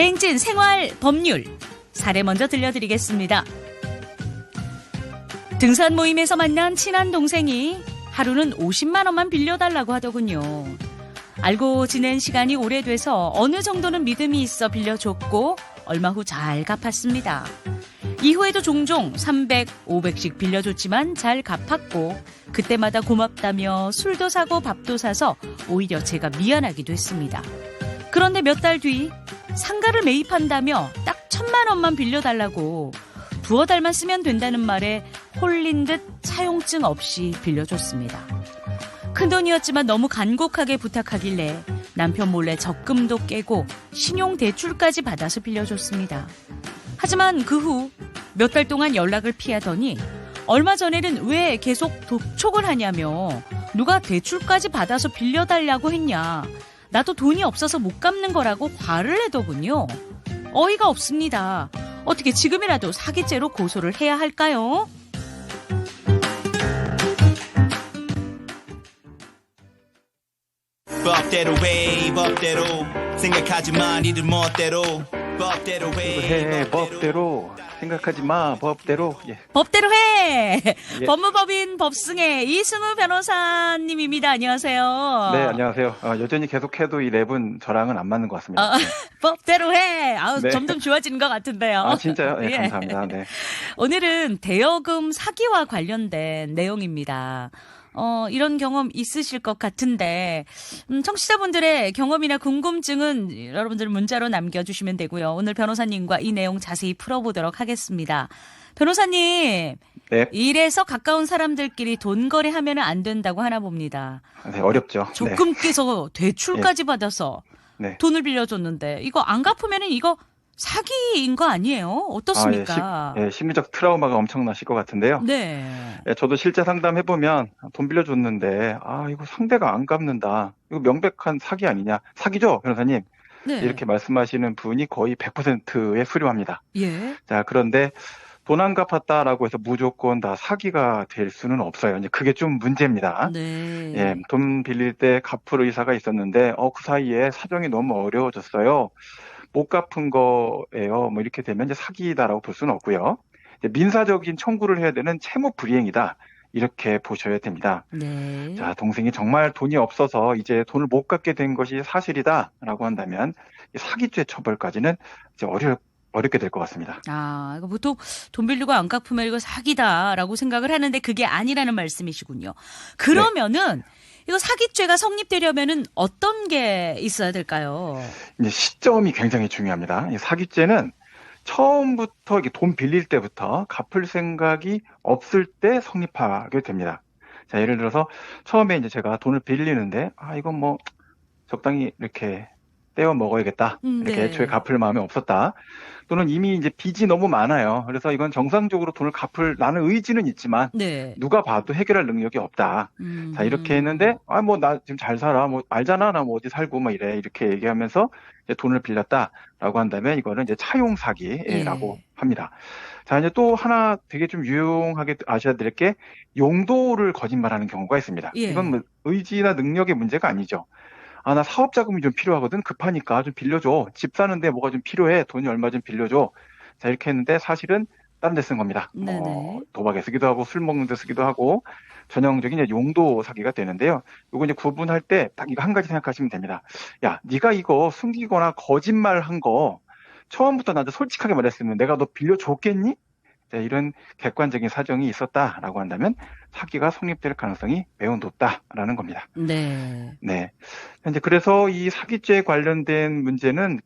대행진 생활 법률 사례 먼저 들려드리겠습니다. 등산 모임에서 만난 친한 동생이 하루는 50만 원만 빌려달라고 하더군요. 알고 지낸 시간이 오래돼서 어느 정도는 믿음이 있어 빌려줬고 얼마 후 잘 갚았습니다. 이후에도 종종 300, 500씩 빌려줬지만 잘 갚았고 그때마다 고맙다며 술도 사고 밥도 사서 오히려 제가 미안하기도 했습니다. 그런데 몇 달 뒤 상가를 매입한다며 딱 1,000만 원만 빌려달라고 두어 달만 쓰면 된다는 말에 홀린 듯 차용증 없이 빌려줬습니다. 큰돈이었지만 너무 간곡하게 부탁하길래 남편 몰래 적금도 깨고 신용대출까지 받아서 빌려줬습니다. 하지만 그 후 몇 달 동안 연락을 피하더니 얼마 전에는 왜 계속 독촉을 하냐며 누가 대출까지 받아서 빌려달라고 했냐. 나도 돈이 없어서 못 갚는 거라고 화를 내더군요. 어이가 없습니다. 어떻게 지금이라도 사기죄로 고소를 해야 할까요? 법대로 해 법대로 생각하지마 니들 멋대로 법대로 해 법대로 생각하지 마 법대로. 예. 법대로 해! 예. 법무법인 법승의 이승우 변호사님입니다. 안녕하세요. 네, 안녕하세요. 여전히 계속해도 이 랩은 저랑은 안 맞는 것 같습니다. 네. 법대로 해! 네. 점점 좋아지는 것 같은데요. 진짜요? 네, 예. 감사합니다. 네. 오늘은 대여금 사기와 관련된 내용입니다. 이런 경험 있으실 것 같은데, 청취자분들의 경험이나 궁금증은 여러분들 문자로 남겨주시면 되고요. 오늘 변호사님과 이 내용 자세히 풀어보도록 하겠습니다. 변호사님, 네. 이래서 가까운 사람들끼리 돈 거래하면 안 된다고 하나 봅니다. 네, 어렵죠. 적금 깨서 대출까지 받아서 네. 돈을 빌려줬는데, 이거 안 갚으면 이거 사기인 거 아니에요? 어떻습니까? 심리적 트라우마가 엄청나실 것 같은데요. 네. 예, 저도 실제 상담해보면 돈 빌려줬는데 이거 상대가 안 갚는다. 이거 명백한 사기 아니냐. 사기죠, 변호사님? 네. 이렇게 말씀하시는 분이 거의 100%에 수렴합니다. 예. 자, 그런데 돈 안 갚았다라고 해서 무조건 다 사기가 될 수는 없어요. 이제 그게 좀 문제입니다. 네. 예, 돈 빌릴 때 갚을 의사가 있었는데 그 사이에 사정이 너무 어려워졌어요. 못 갚은 거예요. 뭐 이렇게 되면 이제 사기다라고 볼 수는 없고요. 이제 민사적인 청구를 해야 되는 채무 불이행이다. 이렇게 보셔야 됩니다. 네. 자, 동생이 정말 돈이 없어서 이제 돈을 못 갚게 된 것이 사실이다라고 한다면 이 사기죄 처벌까지는 이제 어렵게 될 것 같습니다. 이거 보통 돈 빌리고 안 갚으면 이거 사기다라고 생각을 하는데 그게 아니라는 말씀이시군요. 그러면은 이거 사기죄가 성립되려면은 어떤 게 있어야 될까요? 이제 시점이 굉장히 중요합니다. 이 사기죄는 처음부터 이게 돈 빌릴 때부터 갚을 생각이 없을 때 성립하게 됩니다. 자, 예를 들어서 처음에 이제 제가 돈을 빌리는데 이건 뭐 적당히 이렇게 떼어 먹어야겠다. 이렇게 네. 애초에 갚을 마음이 없었다. 또는 이미 이제 빚이 너무 많아요. 그래서 이건 정상적으로 돈을 갚을 나는 의지는 있지만 네. 누가 봐도 해결할 능력이 없다. 자, 이렇게 했는데 뭐 나 지금 잘 살아. 뭐 알잖아. 나 뭐 어디 살고 뭐 이래. 이렇게 얘기하면서 이제 돈을 빌렸다라고 한다면 이거는 이제 차용 사기라고 합니다. 자, 이제 또 하나 되게 좀 유용하게 아셔야 될 게 용도를 거짓말하는 경우가 있습니다. 예. 이건 뭐 의지나 능력의 문제가 아니죠. 나 사업 자금이 좀 필요하거든. 급하니까 좀 빌려줘. 집 사는데 뭐가 좀 필요해. 돈이 얼마 좀 빌려줘. 자, 이렇게 했는데 사실은 다른 데 쓴 겁니다. 네네. 도박에 쓰기도 하고 술 먹는 데 쓰기도 하고 전형적인 이제 용도 사기가 되는데요. 이거 이제 구분할 때 딱 이거 한 가지 생각하시면 됩니다. 야, 네가 이거 숨기거나 거짓말한 거 처음부터 나한테 솔직하게 말했으면 내가 너 빌려줬겠니? 자, 이런 객관적인 사정이 있었다라고 한다면 사기가 성립될 가능성이 매우 높다라는 겁니다. 네. 네. 현재 그래서 이 사기죄에 관련된 문제는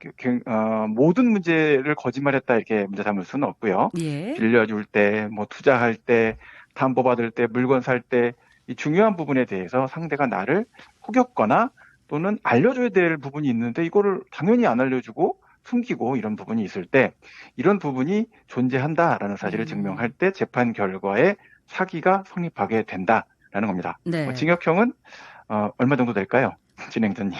모든 문제를 거짓말했다 이렇게 문제 삼을 수는 없고요. 예. 빌려줄 때, 뭐 투자할 때, 담보받을 때, 물건 살 때 이 중요한 부분에 대해서 상대가 나를 속였거나 또는 알려줘야 될 부분이 있는데 이거를 당연히 안 알려주고 숨기고 이런 부분이 있을 때 이런 부분이 존재한다라는 사실을 증명할 때 재판 결과에 사기가 성립하게 된다라는 겁니다. 네. 징역형은 얼마 정도 될까요? 진행자님.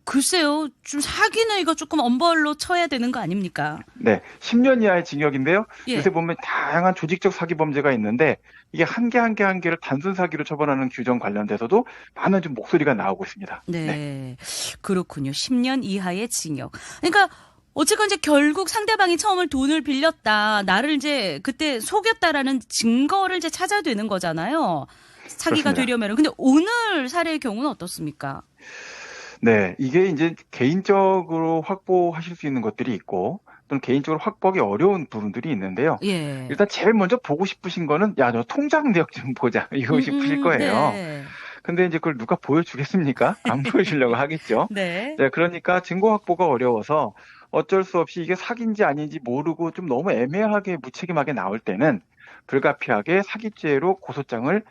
글쎄요. 좀 사기는 이거 조금 엄벌로 쳐야 되는 거 아닙니까? 네. 10년 이하의 징역인데요. 예. 요새 보면 다양한 조직적 사기 범죄가 있는데 이게 한 개를 단순 사기로 처벌하는 규정 관련돼서도 많은 좀 목소리가 나오고 있습니다. 네. 그렇군요. 10년 이하의 징역. 그러니까 어쨌건 이제 결국 상대방이 처음을 돈을 빌렸다, 나를 이제 그때 속였다라는 증거를 이제 찾아야 되는 거잖아요. 사기가 그렇습니다. 되려면은. 근데 오늘 사례의 경우는 어떻습니까? 네, 이게 이제 개인적으로 확보하실 수 있는 것들이 있고 또는 개인적으로 확보하기 어려운 부분들이 있는데요. 예. 일단 제일 먼저 보고 싶으신 거는 야, 너 통장 내역 좀 보자 이거 싶으실 거예요. 네. 근데 이제 그걸 누가 보여주겠습니까? 안 보여주려고 하겠죠. 네. 네, 그러니까 증거 확보가 어려워서 어쩔 수 없이 이게 사기인지 아닌지 모르고 좀 너무 애매하게 무책임하게 나올 때는 불가피하게 사기죄로 고소장을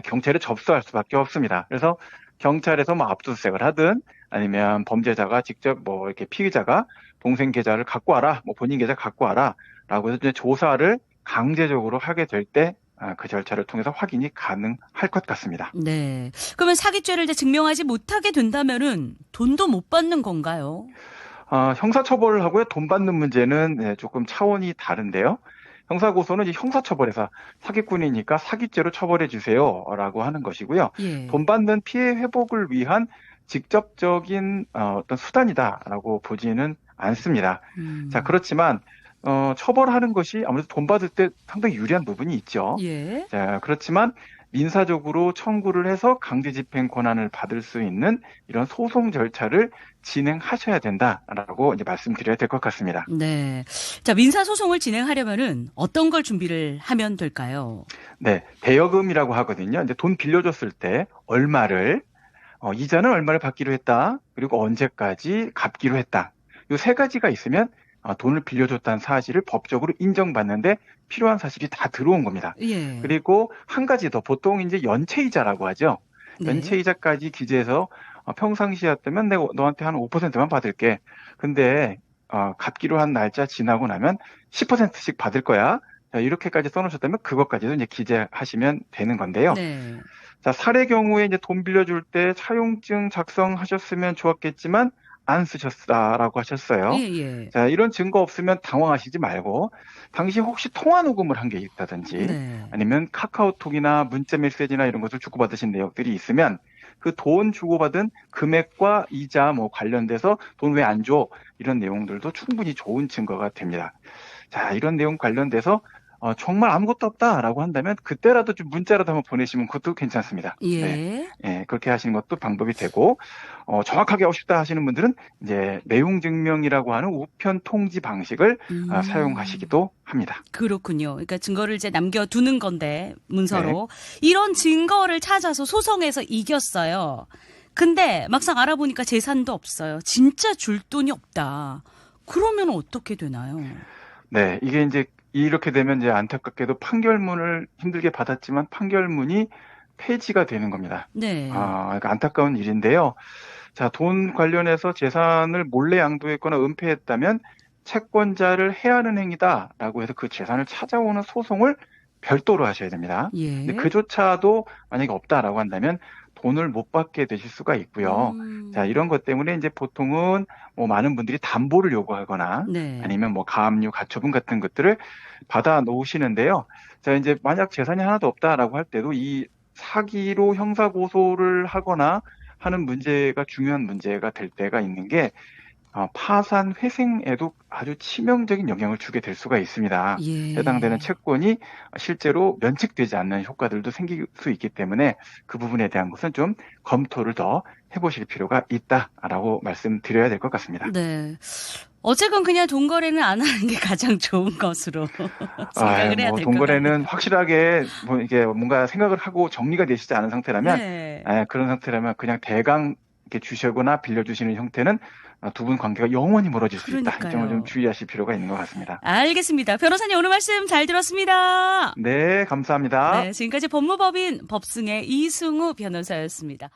경찰에 접수할 수밖에 없습니다. 그래서 경찰에서 뭐 압수수색을 하든 아니면 범죄자가 직접 뭐 이렇게 피의자가 동생 계좌를 갖고 와라, 뭐 본인 계좌 갖고 와라라고 해서 이제 조사를 강제적으로 하게 될 때 그 절차를 통해서 확인이 가능할 것 같습니다. 네. 그러면 사기죄를 이제 증명하지 못하게 된다면은 돈도 못 받는 건가요? 형사처벌하고의 돈 받는 문제는 조금 차원이 다른데요. 형사고소는 이제 형사처벌에서 사기꾼이니까 사기죄로 처벌해 주세요라고 하는 것이고요. 예. 돈 받는 피해 회복을 위한 직접적인 어떤 수단이다라고 보지는 않습니다. 자, 그렇지만 처벌하는 것이 아무래도 돈 받을 때 상당히 유리한 부분이 있죠. 예. 자, 그렇지만 민사적으로 청구를 해서 강제 집행 권한을 받을 수 있는 이런 소송 절차를 진행하셔야 된다라고 이제 말씀드려야 될 것 같습니다. 네. 자, 민사소송을 진행하려면은 어떤 걸 준비를 하면 될까요? 네, 대여금이라고 하거든요. 이제 돈 빌려줬을 때 얼마를 이자는 얼마를 받기로 했다. 그리고 언제까지 갚기로 했다. 이 세 가지가 있으면 돈을 빌려줬다는 사실을 법적으로 인정받는데 필요한 사실이 다 들어온 겁니다. 예. 그리고 한 가지 더, 보통 이제 연체이자라고 하죠. 네. 연체이자까지 기재해서 평상시였다면 내가 너한테 한 5%만 받을게. 근데 갚기로 한 날짜 지나고 나면 10%씩 받을 거야. 자, 이렇게까지 써놓으셨다면 그것까지도 이제 기재하시면 되는 건데요. 네. 자, 사례 경우에 이제 돈 빌려줄 때 차용증 작성하셨으면 좋았겠지만 안 쓰셨다라고 하셨어요. 예, 예. 자, 이런 증거 없으면 당황하시지 말고 당시 혹시 통화 녹음을 한 게 있다든지 네. 아니면 카카오톡이나 문자 메시지나 이런 것을 주고받으신 내역들이 있으면 그 돈 주고받은 금액과 이자 뭐 관련돼서 돈 왜 안 줘? 이런 내용들도 충분히 좋은 증거가 됩니다. 자, 이런 내용 관련돼서 정말 아무것도 없다라고 한다면 그때라도 좀 문자라도 한번 보내시면 그것도 괜찮습니다. 예. 네. 예, 그렇게 하시는 것도 방법이 되고 정확하게 하고 싶다 하시는 분들은 이제 내용 증명이라고 하는 우편 통지 방식을 사용하시기도 합니다. 그렇군요. 그러니까 증거를 이제 남겨두는 건데 문서로 이런 증거를 찾아서 소송에서 이겼어요. 근데 막상 알아보니까 재산도 없어요. 진짜 줄 돈이 없다. 그러면 어떻게 되나요? 네, 이게 이제 이렇게 되면 이제 안타깝게도 판결문을 힘들게 받았지만 판결문이 폐지가 되는 겁니다. 네. 그러니까 안타까운 일인데요. 자, 돈 관련해서 재산을 몰래 양도했거나 은폐했다면 채권자를 해하는 행위다라고 해서 그 재산을 찾아오는 소송을 별도로 하셔야 됩니다. 예. 근데 그조차도 만약에 없다라고 한다면 돈을 못 받게 되실 수가 있고요. 자, 이런 것 때문에 이제 보통은 뭐 많은 분들이 담보를 요구하거나 네. 아니면 뭐 가압류, 가처분 같은 것들을 받아 놓으시는데요. 자, 이제 만약 재산이 하나도 없다라고 할 때도 이 사기로 형사 고소를 하거나 하는 문제가 중요한 문제가 될 때가 있는 게 파산 회생에도 아주 치명적인 영향을 주게 될 수가 있습니다. 예. 해당되는 채권이 실제로 면책되지 않는 효과들도 생길 수 있기 때문에 그 부분에 대한 것은 좀 검토를 더 해보실 필요가 있다라고 말씀드려야 될 것 같습니다. 네. 어쨌건 그냥 돈 거래는 안 하는 게 가장 좋은 것으로 생각을 해야 될 것 돈 같아요. 거래는 확실하게 뭐 이게 뭔가 생각을 하고 정리가 되시지 않은 상태라면 네. 그런 상태라면 그냥 대강 이렇게 주시거나 빌려주시는 형태는 두 분 관계가 영원히 멀어질 수 있다. 이 점을 좀 주의하실 필요가 있는 것 같습니다. 알겠습니다. 변호사님 오늘 말씀 잘 들었습니다. 네, 감사합니다. 네, 지금까지 법무법인 법승의 이승우 변호사였습니다.